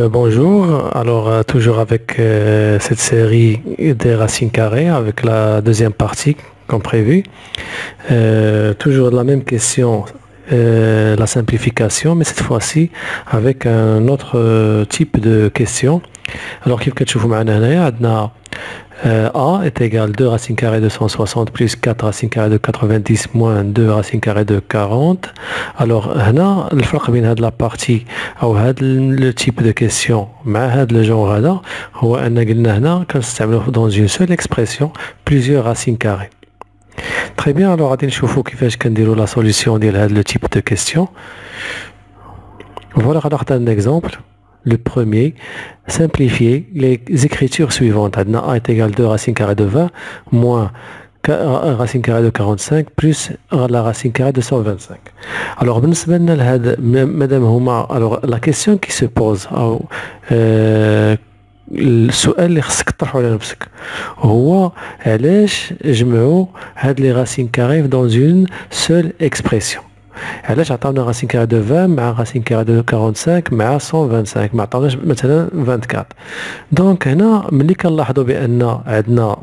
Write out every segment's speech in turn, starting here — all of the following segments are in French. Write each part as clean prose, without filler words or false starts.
Bonjour, alors toujours avec cette série des racines carrées avec la deuxième partie comme prévu. Toujours la même question, la simplification, mais cette fois-ci avec un autre type de question. Alors كيف كتشوفوا معنا هنايا عندنا A est égal 2 racines carrées de 160 plus 4 racines carrées de 90 moins 2 racines carrées de 40. Alors هنا الفرق بين هاد la partie أو هاد le type de question مع هاد le genre هذا هو أن قلنا هنا كنستعملوه dans une seule expression plusieurs racines carrées. Très bien, alors غادي نشوفوا كيفاش كنديروا la solution ديال هاد le type de question. Voilà, غناخد un exemple. Le premier, simplifier les écritures suivantes. A est égal 2 racines carrées de 20 moins racine carrée de 45 plus la racine carrée de 125. Alors, alors la question qui se pose, السؤال اللي خصك تطرحه على نفسك هو علاش جمعوا هاد لي راسين كاري dans une seule expression. علاش عطاونا راسين كاري دو 20 مع راسين كاري دو 45 مع 125 ما عطاوناش مثلا 24. دونك هنا ملي كنلاحظوا بان عندنا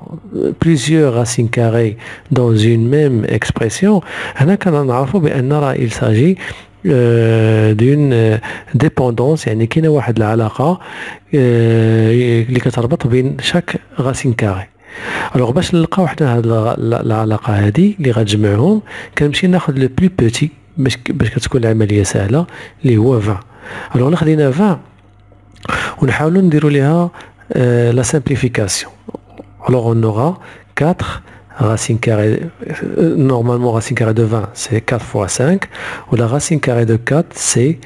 plusieurs racines carrées dans une même expression هنا كنعرفوا بان راه il s'agit d'une dépendance يعني كاينه واحد العلاقه اللي كتربط بين شاك راسين كاري. الوغ باش نلقاو حنا هاد العلاقه هادي اللي غتجمعهم كنمشي ناخذ لو بلو بوتي باش كتكون العمليه سهله اللي هو 20. الوغ الا خدينا 20 ونحاولوا نديروا ليها لا سامبليفيكاسيون. الوغ اون اورا 4 racine carrée, normalement racine carrée de 20 c'est 4 fois 5 ou la racine carrée de 4 c'est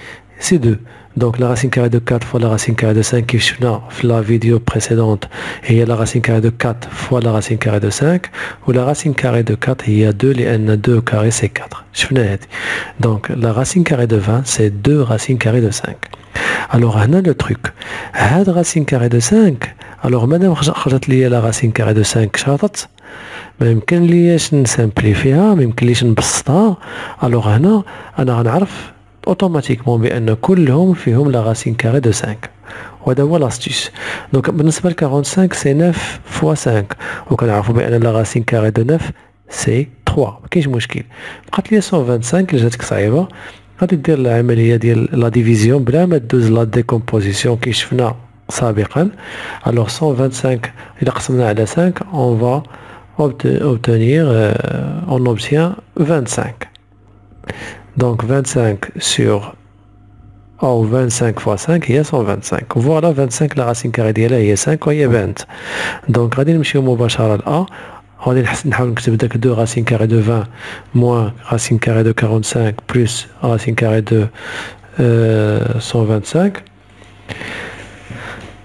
2. Donc la racine carrée de 4 fois la racine carrée de 5 qui est dans la vidéo précédente et il y a la racine carrée de 4 fois la racine carrée de 5 ou la racine carrée de 4 il y a 2 les n 2 carré c'est 4. Donc la racine carrée de 20 c'est 2 racines carrées de 5. Alors on a le truc هاد racine carrée de 5 alors madame خرجت لي la racine carrée de 5 شاطت ما يمكن ليش نسامبليفيها ما يمكن ليش نبسطها. الوغ هنا انا غنعرف اوتوماتيكمون بان كلهم فيهم لا راسين كاري دو 5 وهذا هو لاستيس. دونك بالنسبه ل 45 سي 9 فوا 5 وكنعرفوا بان لا راسين كاري دو 9 سي 3 ما كاينش مشكل. بقات لي 125 اللي جاتك صعيبه غادي دير العمليه ديال لا ديفيزيون بلا ما دوز لا ديكومبوزيسيون كي شفنا سابقا. الوغ 125 الا قسمنا على 5 اون فا obtenir on obtient 25. Donc 25 sur 25 fois 5 هي 125. Voilà 25 la racine carrée ديالها هي 5 وهي 20. Donc غادي نمشيو مباشرة ل A. غادي نحاول نكتب داك 2 racine carrée de 20 moins racine carrée de 45 plus racine carrée de 125.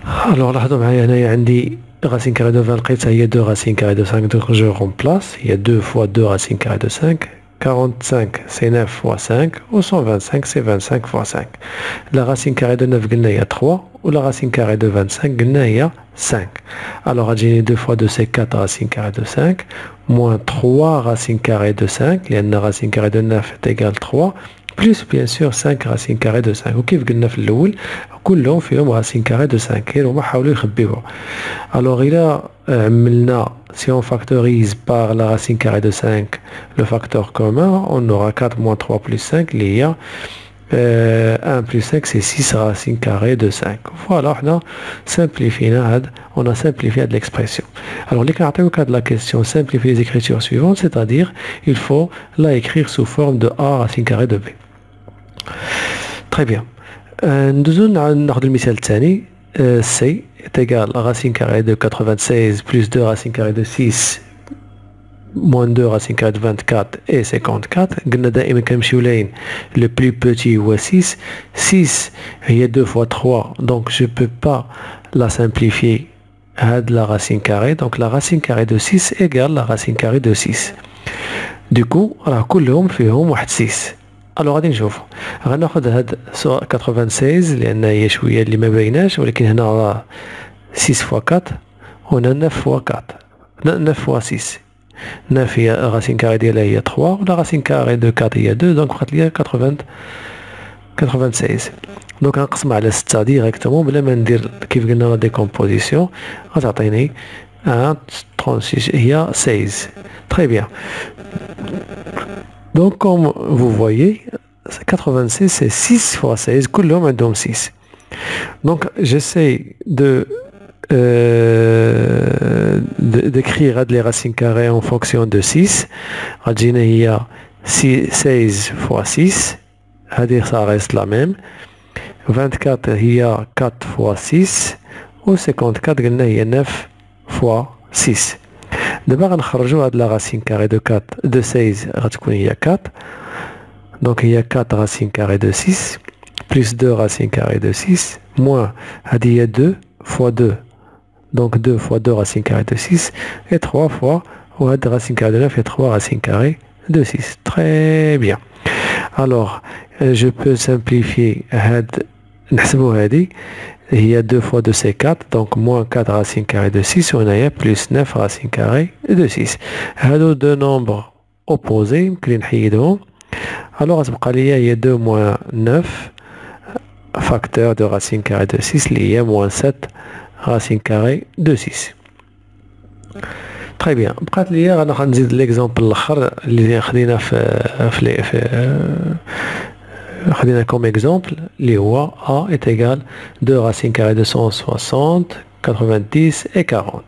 Alors لاحظوا معايا هنايا عندي racine carrée de 20 لقيتها هي 2 racines carrées de 5 donc je remplace. Il y a 2 fois 2 racines carrées de 5. 45 c'est 9 fois 5 ou 125 c'est 25 fois 5. La racine carrée de 9 قلنا هي 3 ou la racine carrée de 25 قلنا هي 5. Alors غتجيني 2 fois 2 c'est 4 racines carrées de 5 moins 3 racines carrées de 5 لأن racine carrée de 9 est égale 3 plus bien sûr 5 racines carrées de 5 وكيف قلنا في الأول كلهم فيهم racine carrée de 5 غير هما حاولوا يخبيوها. Alors إلا عملنا si on factorise par la racine carrée de 5 le facteur commun on aura 4 moins 3 plus 5 il y a 1 plus 5 c'est 6 racines carrées de 5. Voilà on a simplifié l'expression. Alors les caractères de la question simplifier les écritures suivantes, c'est-à-dire il faut la écrire sous forme de A racine carrée de B. Très bien. ندوزو ناخد المثال الثاني. C est égal à racine carrée de 96 plus 2 racine carrée de 6 moins 2 racine carrée de 24 et 54. قلنا دائما كنمشيو لاين le plus petit هو 6. 6 هي 2 fois 3 donc je peux pas la simplifier هاد la racine carrée. Donc la racine carrée de 6 égale la racine carrée de 6. Du coup راه كلهم فيهم واحد 6. الوغ غادي نشوفو غناخد هاد 96 لان هي شويه اللي ما بايناش ولكن هنا راه 6 fois 4 on a 9 fois 4 9 fois 6 9 هي racine carrée ديالها هي 3 ولا racine carrée de 4 هي 2 دونك بقات ليا 96 دونك نقسمها على 6 ديريكتومون بلا ما ندير كيف قلنا لا ديكومبوزيسيون غتعطيني 36 هي 16 très bien donc comme vous voyez 96 c'est 6 fois 16 كلهم عندهم 6 donc j'essaie d'écrire les racines carrées en fonction de 6 غتجينا هي 16 fois 6 هذه ça reste la même 24 هي 4 fois 6 و 54 قلنا هي 9 fois 6 دابا غنخرجوا هاد لا racine carrée de 4 de 16 غتكون هي 4 donc هي 4 racine carrée de 6 plus 2 racine carrée de 6 moins هذه هي 2 fois 2 donc 2 fois 2 racine carrée de 6 et 3 fois ou racine carrée de 9 et 3 racine carrée de 6 très bien alors je peux simplifier نحسبوا هذه هي 2 fois 2 c'est 4 donc moins 4 racine carrée de 6 وهنايا plus 9 racine carrée de 6 هادو deux nombres opposés يمكن نحيدهم alors غتبقى ليا هي 2 moins 9 facteur de racine carrée de 6 اللي هي moins 7 racine carrée de 6 très bien بقات ليا غنزيد ليكزامبل الاخر اللي خدينا خدينا comme exemple اللي هو a est égal 2 racine carrée de 160 90 et 40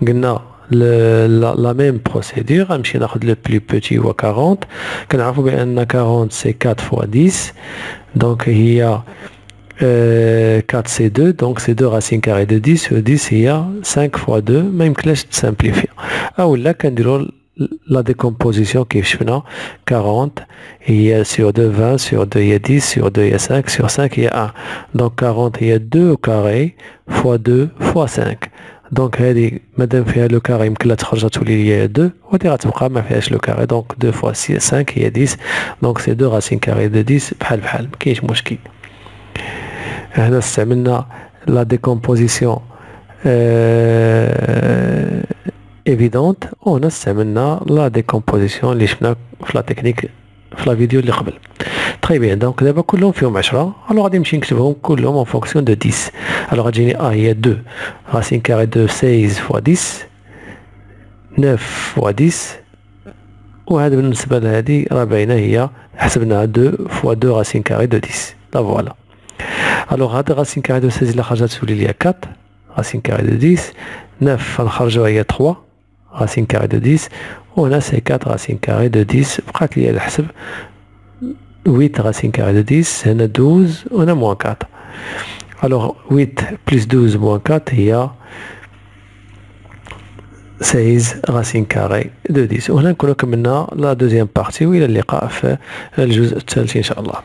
قلنا la même procédure غنمشي ناخذ le plus petit هو 40 كنعرفوا بان 40 c'est 4 fois 10 donc هي 4 c'est 2 donc c'est 2 racine carrée de 10 و 10 هي 5 fois 2 ما يمكنلاش تسامبليفي اولا كنديروا la décomposition كيف شفنا 40 هي sur 2 20 sur 2 هي 10 sur 2 هي 5 sur 5 هي 1 donc 40 هي 2 au carré fois 2 fois 5 donc هذه مادام فيها لو كاري يمكن لها تخرج تولي ليا 2 وهذه غتبقى ما فيهاش لو كاري donc 2 fois 6 5 هي 10 donc c'est 2 racine carrée de 10 بحال مكاينش مشكل هنا استعملنا la décomposition évidente وهنا استعملنا la décomposition اللي شفنا في لا تكنيك في لا فيديو اللي قبل très bien donc دابا كلهم فيهم 10 alors غادي نمشي نكتبهم كلهم en fonction de 10 alors غتجيني هي 2 racine carrée de 16 fois 10 9 fois 10 وهذا بالنسبة لهذه راه باينة هي حسبناها 2 fois 2 racine carrée de 10 لا فوالا alors هذا racine carrée de 16 اللي خرجت تولي ليا 4 racine carrée de 10 9 غنخرجوها هي 3 racine carrée de 10 وهنا c'est 4 racine carrée de 10 بقات ليا الحسب 8 racine carrée de 10 هنا 12 وهنا moins 4 alors 8 plus 12 moins 4 هي 16 racine carrée de 10 وهنا نكونوا كملنا لا دوزيام بارتي والى اللقاء في الجزء الثالث ان شاء الله.